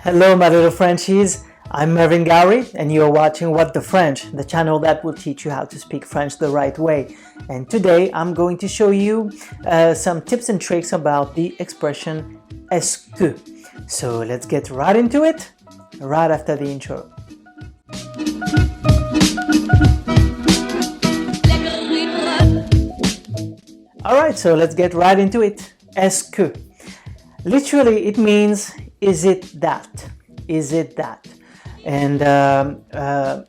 Hello my little Frenchies, I'm Mervyn Gowrie and you're watching What the French, the channel that will teach you how to speak French the right way. And today I'm going to show you some tips and tricks about the expression est-ce que. So let's get right into it, right after the intro. Alright, so let's get right into it. Est-ce que. Literally it means is it that? Is it that? And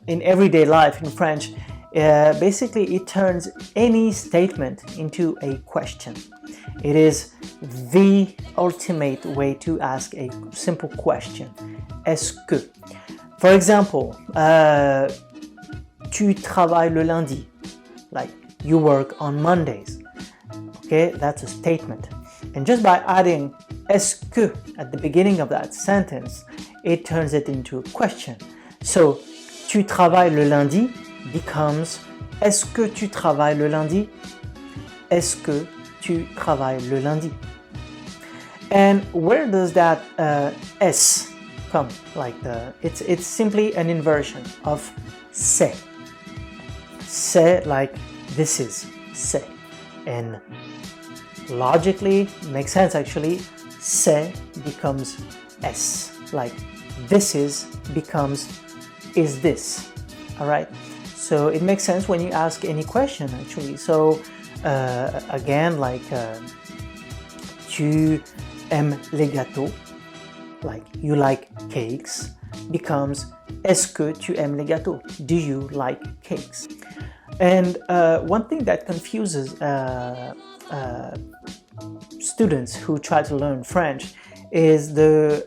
in everyday life in French, basically it turns any statement into a question. It is the ultimate way to ask a simple question. Est-ce que? For example, tu travailles le lundi, like you work on Mondays. Okay, that's a statement. And just by adding est-ce que at the beginning of that sentence, it turns it into a question. So, tu travailles le lundi becomes est-ce que tu travailles le lundi? Est-ce que tu travailles le lundi? And where does that est come? Like it's simply an inversion of c'est. C'est like this is, c'est. And logically, makes sense actually, c'est becomes est, like this is becomes is this, alright? So it makes sense when you ask any question actually. So again, like tu aimes les gâteaux, like you like cakes, becomes est-ce que tu aimes les gâteaux? Do you like cakes? And one thing that confuses students who try to learn French is the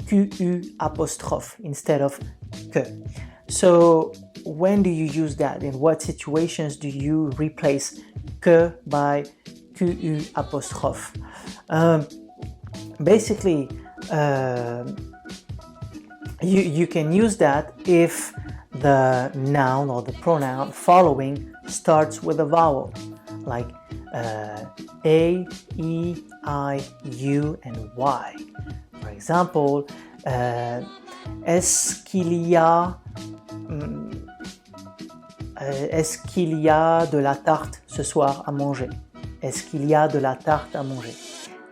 QU apostrophe instead of que. So when do you use that? In what situations do you replace que by QU apostrophe? Basically, you can use that if the noun or the pronoun following starts with a vowel, like A, E, I, U, and Y. For example, est-ce qu'il y a de la tarte ce soir à manger? Est-ce qu'il y a de la tarte à manger?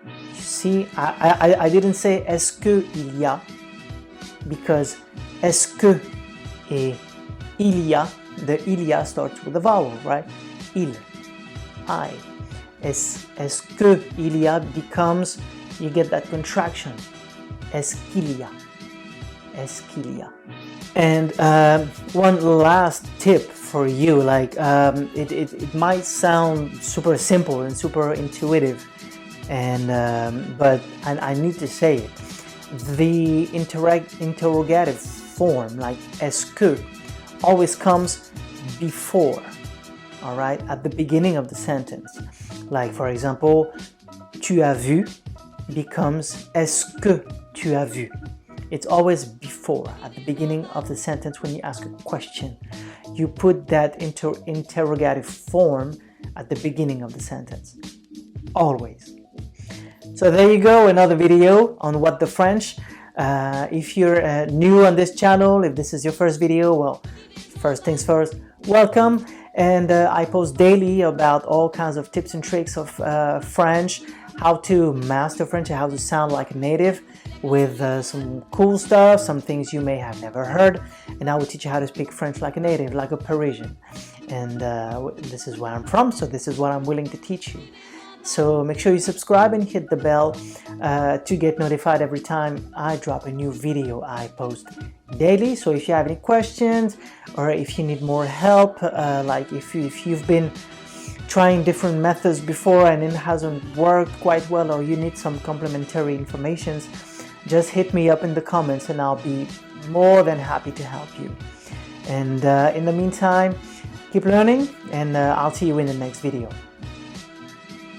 You see, I didn't say est-ce que il y a, because est-ce que et il y a, the il y a starts with a vowel, right? Il, I. Est-ce que il y a becomes, you get that contraction. Est-ce qu'il y a? Est-ce qu'il y a? And one last tip for you, like it might sound super simple and super intuitive, and but I need to say it. The interrogative form, like est-ce que, always comes before, all right, at the beginning of the sentence. Like for example, tu as vu becomes est-ce que tu as vu? It's always before, at the beginning of the sentence when you ask a question. You put that interrogative form at the beginning of the sentence. Always. So there you go, another video on What the French. If you're new on this channel, if this is your first video, well, first things first, welcome. And I post daily about all kinds of tips and tricks of French, how to master French, how to sound like a native with some cool stuff, some things you may have never heard, and I will teach you how to speak French like a native, like a Parisian. And this is where I'm from, so this is what I'm willing to teach you. So make sure you subscribe and hit the bell to get notified every time I drop a new video. I post daily, so if you have any questions or if you need more help, like if you've been trying different methods before and it hasn't worked quite well, or you need some complementary information, just hit me up in the comments and I'll be more than happy to help you. And in the meantime, keep learning, and I'll see you in the next video.